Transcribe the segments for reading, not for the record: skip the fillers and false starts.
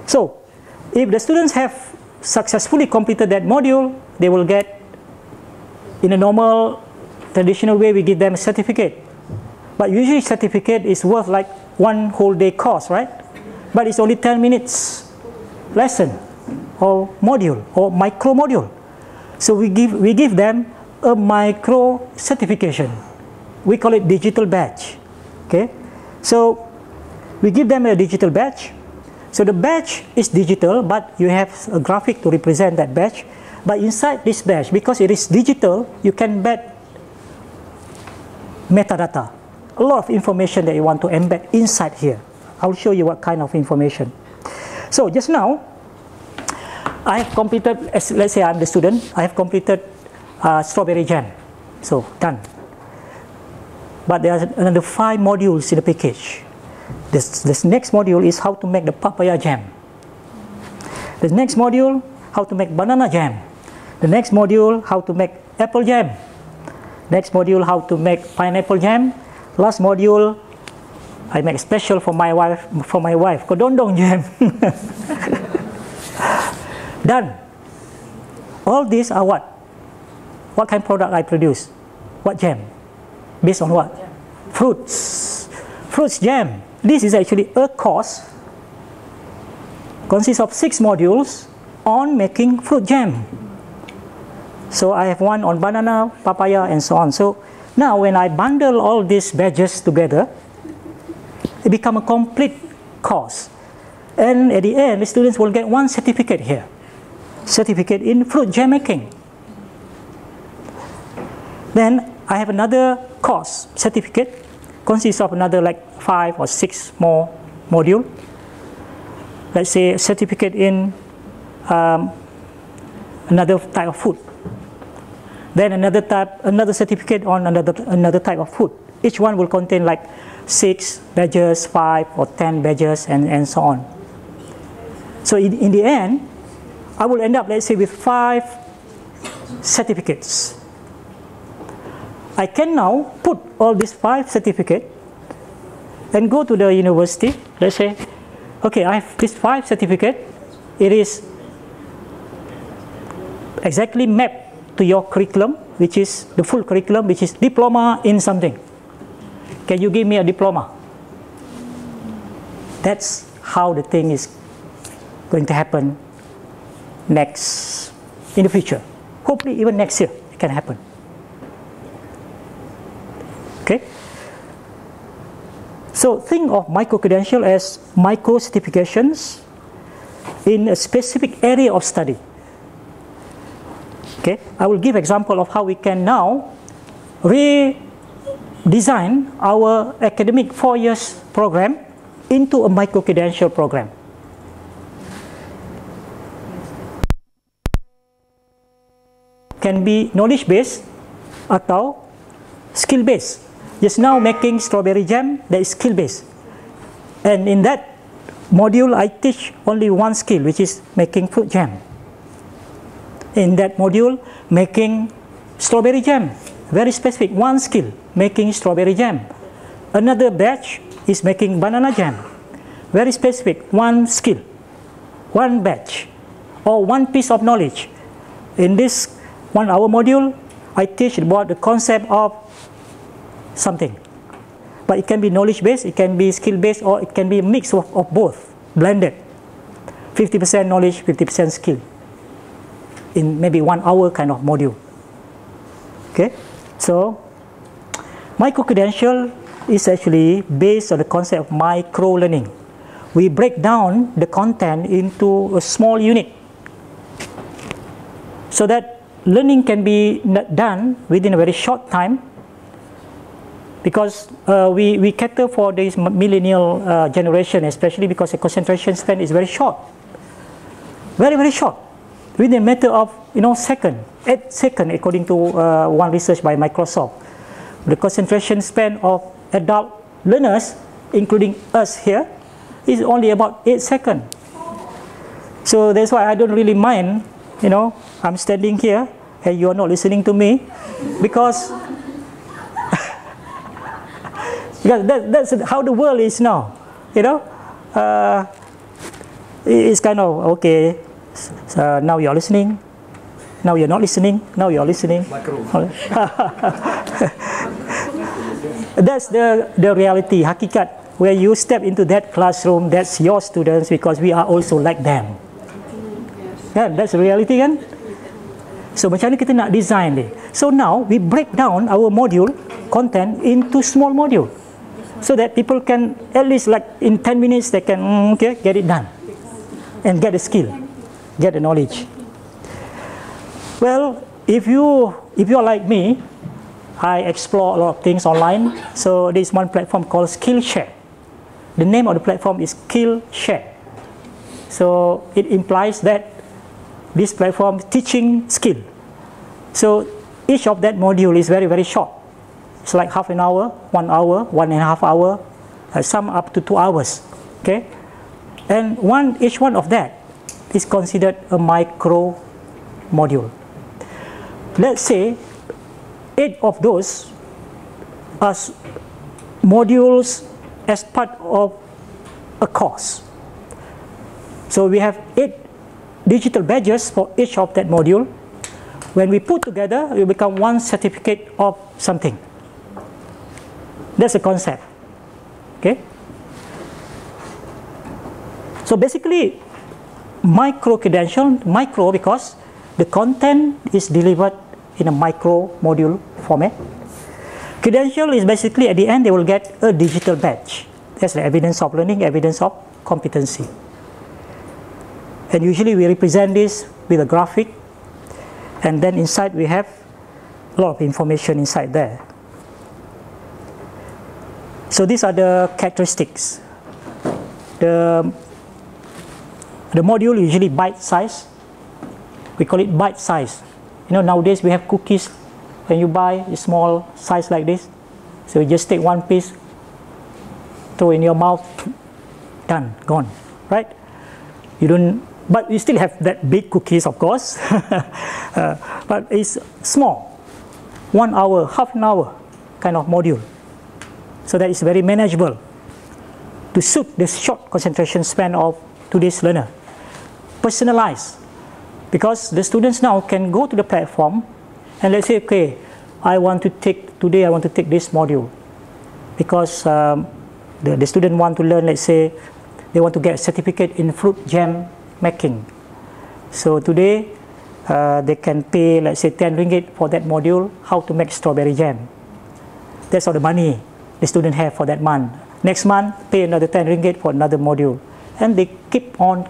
So if the students have successfully completed that module, they will get, in a normal traditional way, we give them a certificate. But usually certificate is worth like one whole day course, right? But it's only 10 minutes lesson or module or micro module. So we give them a micro certification. We call it digital badge. Okay, so we give them a digital badge. So the badge is digital, but you have a graphic to represent that badge. But inside this badge, because it is digital, you can embed metadata, a lot of information that you want to embed inside here. I'll show you what kind of information. So just now, I have completed, let's say I'm the student, I have completed strawberry jam. So done. But there are another 5 modules in the package. This next module is how to make the papaya jam. The next module, how to make banana jam. The next module, how to make apple jam. Next module, how to make pineapple jam. Last module, I make special for my wife, kodondong jam. Done. All these are what? What kind of product I produce? What jam? Based on what? Jam. Fruits. Fruits jam. This is actually a course, consists of 6 modules on making fruit jam. So I have one on banana, papaya, and so on. So now when I bundle all these badges together, it becomes a complete course. And at the end, the students will get one certificate here. Certificate in fruit jam making. Then I have another course certificate, consists of another like 5 or 6 more module. Let's say a certificate in another type of food. Then another certificate on another type of food. Each one will contain like 6 badges, 5 or 10 badges, and so on. So in the end, I will end up, let's say, with 5 certificates. I can now put all these 5 certificates and go to the university. Let's say, okay, I have this 5 certificate. It is exactly mapped to your curriculum, which is the full curriculum, which is diploma in something. Can you give me a diploma? That's how the thing is going to happen next, in the future. Hopefully even next year it can happen. Okay? So think of micro-credential as micro-certifications in a specific area of study. Okay? I will give example of how we can now redesign our academic 4 years program into a micro-credential program. Can be knowledge-based atau skill-based. Just now making strawberry jam, that is skill-based. And in that module, I teach only one skill, which is making fruit jam. In that module, making strawberry jam, very specific, one skill, making strawberry jam. Another batch is making banana jam, very specific, one skill, one batch, or one piece of knowledge. In this 1 hour module, I teach about the concept of something. But it can be knowledge-based, it can be skill-based, or it can be a mix of both, blended. 50% knowledge, 50% skill, in maybe 1 hour kind of module. Okay, so micro-credential is actually based on the concept of micro-learning. We break down the content into a small unit so that learning can be done within a very short time, because we cater for this millennial generation, especially because the concentration span is very short, very short, within a matter of 8 seconds, according to one research by Microsoft. The concentration span of adult learners, including us here, is only about 8 seconds. So that's why I don't really mind, I'm standing here and you are not listening to me, because that's how the world is now. it's kind of, okay, so now you're listening, now you're not listening, now you're listening. That's the reality, hakikat. Where you step into that classroom, that's your students, because we are also like them. Yeah, that's the reality kan? So macam mana kita nak design ni? So now we break down our module content into small module, so that people can at least like in 10 minutes they can okay, get it done and get the skill, get the knowledge. Well, if you're like me, I explore a lot of things online. So there is one platform called SkillCheck. The name of the platform is SkillCheck. So it implies that this platform teaching skill. So each of that module is very, very short. It's like half an hour, 1 hour, 1.5 hour, some up to 2 hours. Okay, and each one of that is considered a micro module. Let's say 8 of those are modules as part of a course. So we have 8 digital badges for each of that module. When we put together, it will become one certificate of something. That's the concept. Okay. So basically, micro-credential, micro because the content is delivered in a micro module format. Credential is basically at the end they will get a digital badge. That's the evidence of learning, evidence of competency. And usually we represent this with a graphic, and then inside we have a lot of information inside there. So these are the characteristics. The module usually bite size. We call it bite size. You know, nowadays we have cookies. When you buy a small size like this, so you just take one piece, throw in your mouth, done, gone, right? You don't, but you still have that big cookies, of course, but it's small, 1 hour, half an hour kind of module. So that is very manageable to suit the short concentration span of today's learner. Personalized, because the students now can go to the platform and let's say, okay, today I want to take this module because the student want to learn, let's say, they want to get a certificate in fruit jam making. So today they can pay, let's say, 10 ringgit for that module, how to make strawberry jam. That's all the money the student have for that month. Next month, pay another 10 ringgit for another module. And they keep on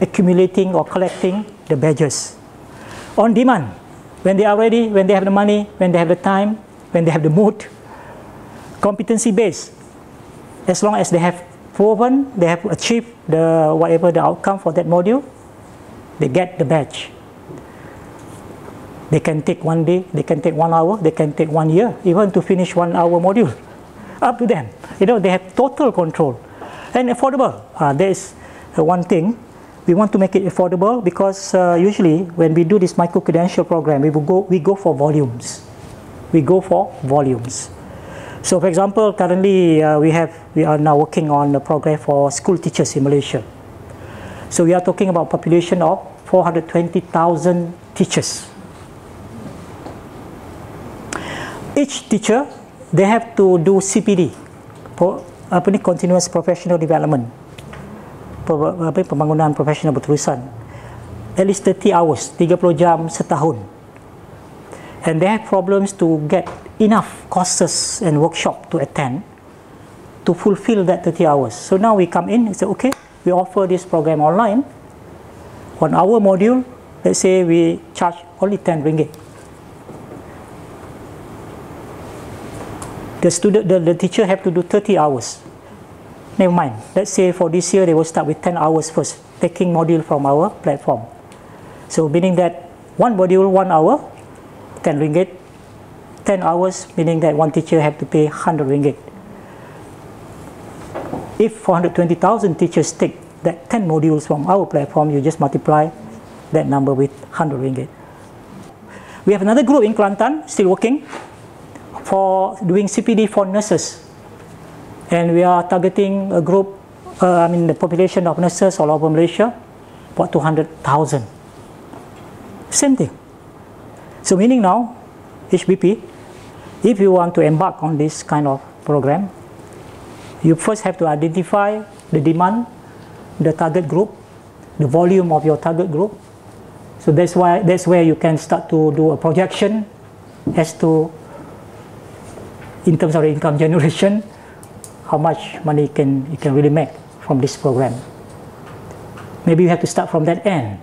accumulating or collecting the badges on demand. When they are ready, when they have the money, when they have the time, when they have the mood. Competency-based. As long as they have proven, they have achieved whatever the outcome for that module, they get the badge. They can take 1 day, they can take 1 hour, they can take 1 year, even to finish 1 hour module. Up to them. You know, they have total control. And affordable. There is one thing. We want to make it affordable because usually when we do this micro-credential program, we go for volumes. We go for volumes. So for example, currently we are now working on a program for school teachers in Malaysia. So we are talking about population of 420,000 teachers. Each teacher, they have to do CPD, Continuous Professional Development, pembangunan profesional berterusan, at least 30 hours, 30 jam setahun. And they have problems to get enough courses and workshop to attend to fulfill that 30 hours. So now we come in and say, okay, we offer this program online. On our module, let's say we charge only 10 ringgit. The teacher have to do 30 hours. Never mind. Let's say for this year, they will start with 10 hours first, taking module from our platform. So meaning that one module, 1 hour, 10 ringgit. 10 hours, meaning that one teacher have to pay 100 ringgit. If 420,000 teachers take that 10 modules from our platform, you just multiply that number with 100 ringgit. We have another group in Kelantan, still working, for doing CPD for nurses. And we are targeting a group I mean the population of nurses all over Malaysia, about 200,000. Same thing. So meaning now, HBP, if you want to embark on this kind of program, you first have to identify the demand, the target group, the volume of your target group. So that's where you can start to do a projection as to, in terms of the income generation, how much money you can really make from this program. Maybe you have to start from that end.